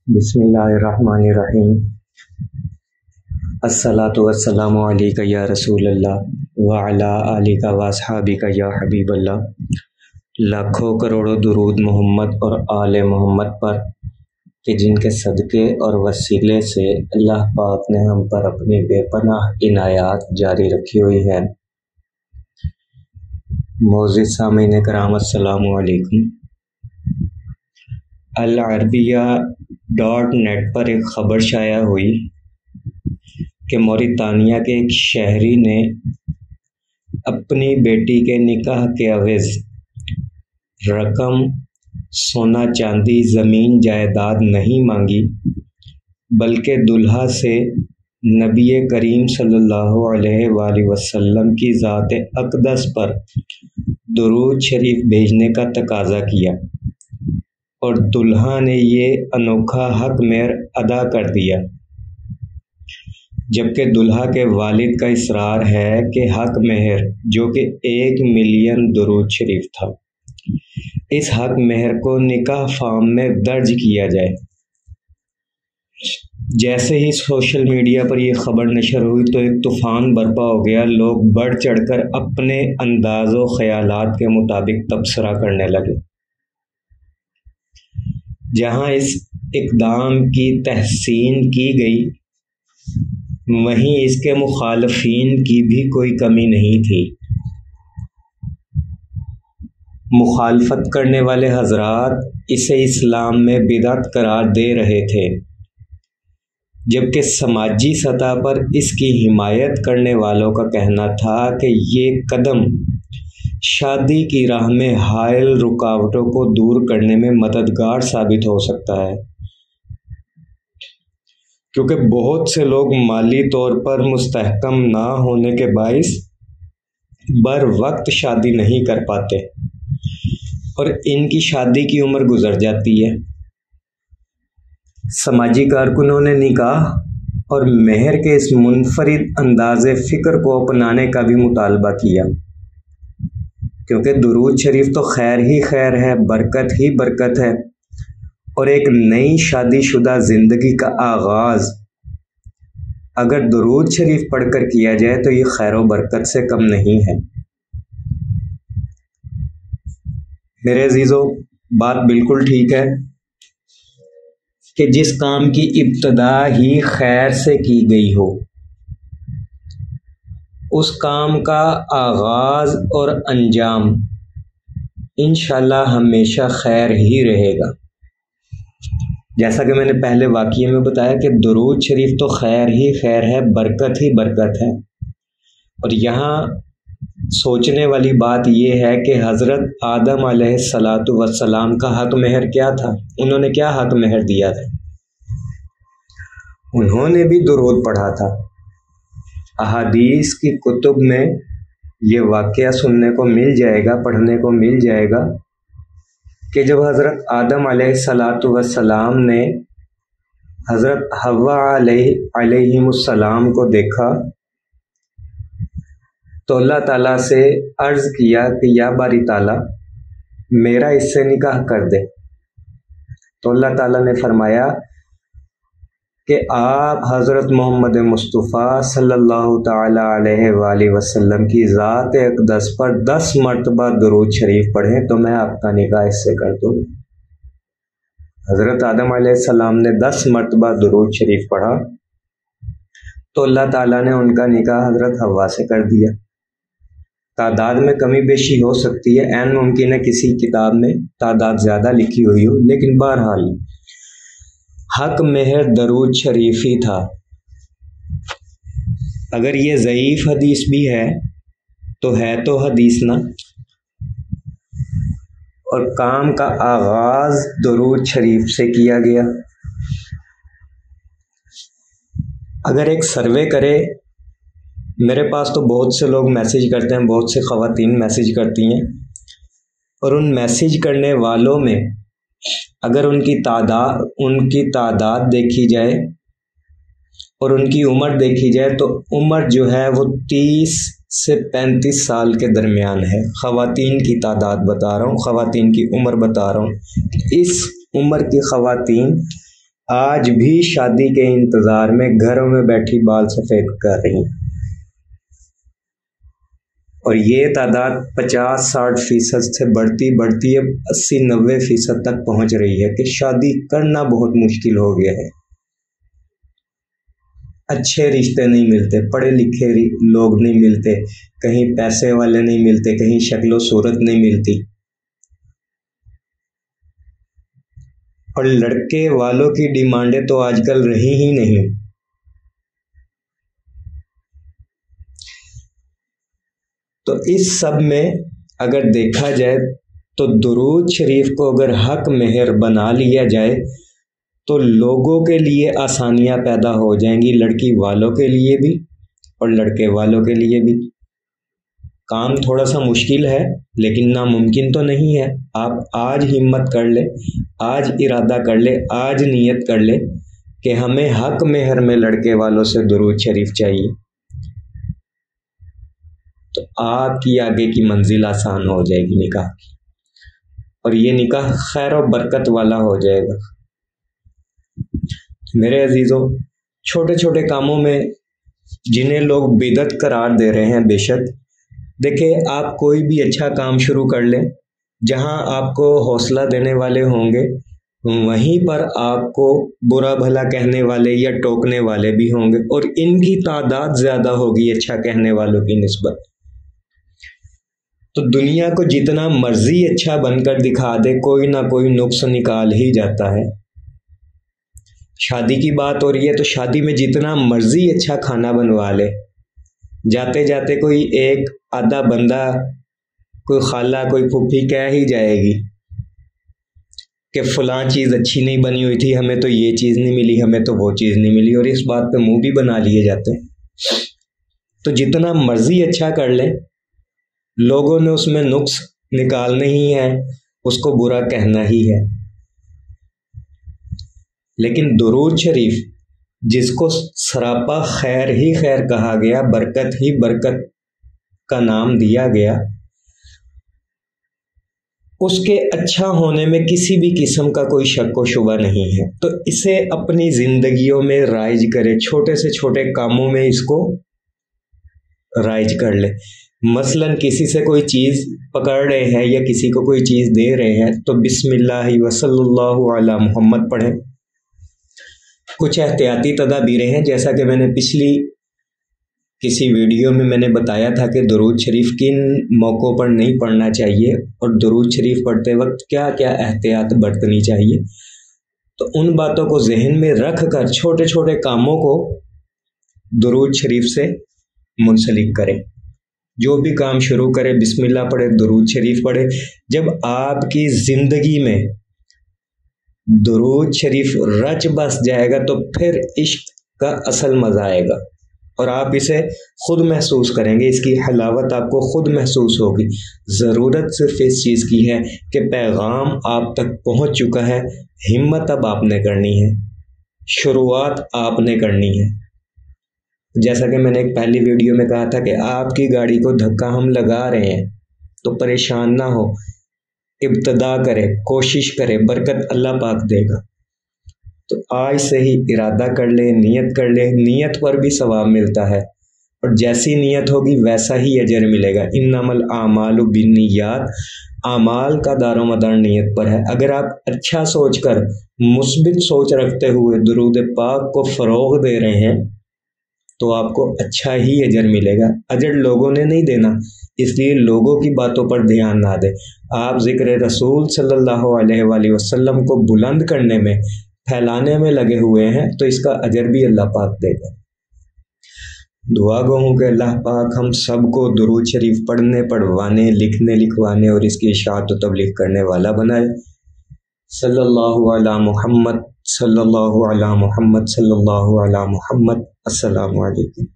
بسم اللہ الرحمن الرحیم۔ الصلاۃ والسلام علیک یا رسول اللہ وعلی آلک واصحابک یا حبیب اللہ۔ لاکھوں کروڑوں درود محمد اور آل محمد پر کہ جن کے صدقے اور وسیلے سے اللہ پاک نے ہم پر اپنی بے پناہ عنایات جاری رکھی ہوئی ہے۔ معزز سامعین کرام، السلام علیکم۔ العربیہ.net پر ایک خبر شائع ہوئی کہ موریتانیہ کے ایک شہری نے اپنی بیٹی کے نکاح کے عوض رقم، سونا چاندی، زمین جائیداد نہیں مانگی، بلکہ دلہا سے نبی کریم صلی اللہ علیہ وآلہ وسلم کی ذات اقدس پر درود شریف بھیجنے کا تقاضا کیا، اور دلہا نے یہ انوکھا حق مہر ادا کر دیا، جبکہ دلہا کے والد کا اصرار ہے کہ حق مہر جو کہ 1 ملین درود شریف تھا، اس حق مہر کو نکاح فارم میں درج کیا جائے۔ جیسے ہی سوشل میڈیا پر یہ خبر نشر ہوئی تو ایک طوفان برپا ہو گیا۔ لوگ بڑھ چڑھ کر اپنے انداز و خیالات کے مطابق تبصرہ کرنے لگے۔ جہاں اس اقدام کی تحسین کی گئی، وہیں اس کے مخالفین کی بھی کوئی کمی نہیں تھی۔ مخالفت کرنے والے حضرات اسے اسلام میں بدعت قرار دے رہے تھے، جبکہ سماجی سطح پر اس کی حمایت کرنے والوں کا کہنا تھا کہ یہ قدم شادی کی راہ میں حائل رکاوٹوں کو دور کرنے میں مددگار ثابت ہو سکتا ہے، کیونکہ بہت سے لوگ مالی طور پر مستحکم نہ ہونے کے باعث بر وقت شادی نہیں کر پاتے، اور ان کی شادی کی عمر گزر جاتی ہے۔ سماجی کارکنوں نے نکاح اور مہر کے اس منفرد انداز فکر کو اپنانے کا بھی مطالبہ کیا، کیونکہ درود شریف تو خیر ہی خیر ہے، برکت ہی برکت ہے، اور ایک نئی شادی شدہ زندگی کا آغاز اگر درود شریف پڑھ کر کیا جائے تو یہ خیر و برکت سے کم نہیں ہے۔ میرے عزیزو، بات بالکل ٹھیک ہے کہ جس کام کی ابتدا ہی خیر سے کی گئی ہو، اس کام کا آغاز اور انجام انشاءاللہ ہمیشہ خیر ہی رہے گا۔ جیسا کہ میں نے پہلے واقعے میں بتایا کہ درود شریف تو خیر ہی خیر ہے، برکت ہی برکت ہے، اور یہاں سوچنے والی بات یہ ہے کہ حضرت آدم علیہ السلام کا حق مہر کیا تھا؟ انہوں نے کیا حق مہر دیا تھا؟ انہوں نے بھی درود پڑھا تھا۔ احادیث کی کتب میں یہ واقعہ سننے کو مل جائے گا، پڑھنے کو مل جائے گا کہ جب حضرت آدم علیہ السلام نے حضرت حوا علیہ السلام کو دیکھا تو اللہ تعالیٰ سے عرض کیا کہ یا باری تعالیٰ میرا اس سے نکاح کر دے، تو اللہ تعالیٰ نے فرمایا کہ آپ حضرت محمد مصطفیٰ صلی اللہ تعالیٰ علیہ وآلہ وسلم کی ذات اقدس پر 10 مرتبہ درود شریف پڑھیں تو میں آپ کا نکاح اس سے کر دوں۔ حضرت آدم علیہ السلام نے 10 مرتبہ درود شریف پڑھا تو اللہ تعالیٰ نے ان کا نکاح حضرت حوا سے کر دیا۔ تعداد میں کمی بیشی ہو سکتی ہے، عین ممکن ہے کسی کتاب میں تعداد زیادہ لکھی ہوئی ہو، لیکن بہرحال حق مہر درود شریف ہی تھا۔ اگر یہ ضعیف حدیث بھی ہے تو حدیث نا، اور کام کا آغاز درود شریف سے کیا گیا۔ اگر ایک سروے کرے، میرے پاس تو بہت سے لوگ میسیج کرتے ہیں، بہت سے خواتین میسیج کرتی ہیں، اور ان میسیج کرنے والوں میں اگر ان کی تعداد دیکھی جائے اور ان کی عمر دیکھی جائے تو عمر جو ہے وہ 30 سے 35 سال کے درمیان ہے۔ خواتین کی تعداد بتا رہا ہوں، خواتین کی عمر بتا رہا ہوں۔ اس عمر کی خواتین آج بھی شادی کے انتظار میں گھروں میں بیٹھی بال سفید کر رہی ہیں، اور یہ تعداد 50-60% سے بڑھتی بڑھتی اب 80-90% تک پہنچ رہی ہے کہ شادی کرنا بہت مشکل ہو گیا ہے۔ اچھے رشتے نہیں ملتے، پڑھے لکھے لوگ نہیں ملتے، کہیں پیسے والے نہیں ملتے، کہیں شکل و صورت نہیں ملتی، اور لڑکے والوں کی ڈیمانڈیں تو آج کل رہی ہی نہیں۔ تو اس سب میں اگر دیکھا جائے تو درود شریف کو اگر حق مہر بنا لیا جائے تو لوگوں کے لیے آسانیاں پیدا ہو جائیں گی، لڑکی والوں کے لیے بھی اور لڑکے والوں کے لیے بھی۔ کام تھوڑا سا مشکل ہے لیکن ناممکن تو نہیں ہے۔ آپ آج ہمت کر لیں، آج ارادہ کر لیں، آج نیت کر لیں کہ ہمیں حق مہر میں لڑکے والوں سے درود شریف چاہیے، تو آپ کی آگے کی منزل آسان ہو جائے گی نکاح کی، اور یہ نکاح خیر و برکت والا ہو جائے گا۔ میرے عزیزوں، چھوٹے چھوٹے کاموں میں جنہیں لوگ بدعت قرار دے رہے ہیں، بے شک دیکھیں، آپ کوئی بھی اچھا کام شروع کر لیں، جہاں آپ کو حوصلہ دینے والے ہوں گے وہیں پر آپ کو برا بھلا کہنے والے یا ٹوکنے والے بھی ہوں گے، اور ان کی تعداد زیادہ ہوگی اچھا کہنے والوں کی نسبت۔ تو دنیا کو جتنا مرضی اچھا بن کر دکھا دے، کوئی نہ کوئی نقص نکال ہی جاتا ہے۔ شادی کی بات ہو رہی ہے تو شادی میں جتنا مرضی اچھا کھانا بنوا لے، جاتے جاتے کوئی ایک آدھا بندہ، کوئی خالہ، کوئی پھوپھی کہہ ہی جائے گی کہ فلاں چیز اچھی نہیں بنی ہوئی تھی، ہمیں تو یہ چیز نہیں ملی، ہمیں تو وہ چیز نہیں ملی، اور اس بات پہ منہ بھی بنا لیے جاتے ہیں۔ تو جتنا مرضی اچھا کر لیں، لوگوں نے اس میں نقص نکالنے ہی ہے، اس کو برا کہنا ہی ہے۔ لیکن درود شریف جس کو سراپا خیر ہی خیر کہا گیا، برکت ہی برکت کا نام دیا گیا، اس کے اچھا ہونے میں کسی بھی قسم کا کوئی شک و شبہ نہیں ہے۔ تو اسے اپنی زندگیوں میں رائج کرے، چھوٹے سے چھوٹے کاموں میں اس کو رائج کر لے۔ مثلا کسی سے کوئی چیز پکڑ رہے ہیں یا کسی کو کوئی چیز دے رہے ہیں تو بسم اللہ وصلی اللہ علی محمد پڑھیں۔ کچھ احتیاطی تدابیریں ہیں، جیسا کہ میں نے پچھلی کسی ویڈیو میں نے بتایا تھا کہ درود شریف کن موقعوں پر نہیں پڑھنا چاہیے اور درود شریف پڑھتے وقت کیا کیا احتیاط برتنی چاہیے۔ تو ان باتوں کو ذہن میں رکھ کر چھوٹے چھوٹے کاموں کو درود شریف سے منسلک کریں۔ جو بھی کام شروع کرے بسم اللہ پڑھے، درود شریف پڑھے۔ جب آپ کی زندگی میں درود شریف رچ بس جائے گا تو پھر عشق کا اصل مزہ آئے گا، اور آپ اسے خود محسوس کریں گے، اس کی حلاوت آپ کو خود محسوس ہوگی۔ ضرورت صرف اس چیز کی ہے کہ پیغام آپ تک پہنچ چکا ہے، ہمت اب آپ نے کرنی ہے، شروعات آپ نے کرنی ہے۔ جیسا کہ میں نے ایک پہلی ویڈیو میں کہا تھا کہ آپ کی گاڑی کو دھکا ہم لگا رہے ہیں تو پریشان نہ ہو، ابتدا کرے، کوشش کرے، برکت اللہ پاک دے گا۔ تو آج سے ہی ارادہ کر لے، نیت کر لے، نیت پر بھی ثواب ملتا ہے، اور جیسی نیت ہوگی ویسا ہی اجر ملے گا۔ انما الاعمال بالنیات، اعمال کا دار و مدار نیت پر ہے۔ اگر آپ اچھا سوچ کر، مثبت سوچ رکھتے ہوئے درود پاک کو فروغ دے رہے ہیں تو آپ کو اچھا ہی اجر ملے گا۔ اجر لوگوں نے نہیں دینا، اس لیے لوگوں کی باتوں پر دھیان نہ دیں۔ آپ ذکر رسول صلی اللہ علیہ وآلہ وسلم کو بلند کرنے میں، پھیلانے میں لگے ہوئے ہیں، تو اس کا اجر بھی اللہ پاک دے گا۔ دعا گو ہوں کہ اللہ پاک ہم سب کو درود شریف پڑھنے، پڑھوانے، لکھنے، لکھوانے اور اس کی اشاعت و تبلیغ کرنے والا بنائے۔ صلی اللہ علی محمد، صلی اللہ علی محمد، صلی اللہ علی محمد۔ السلام علیکم۔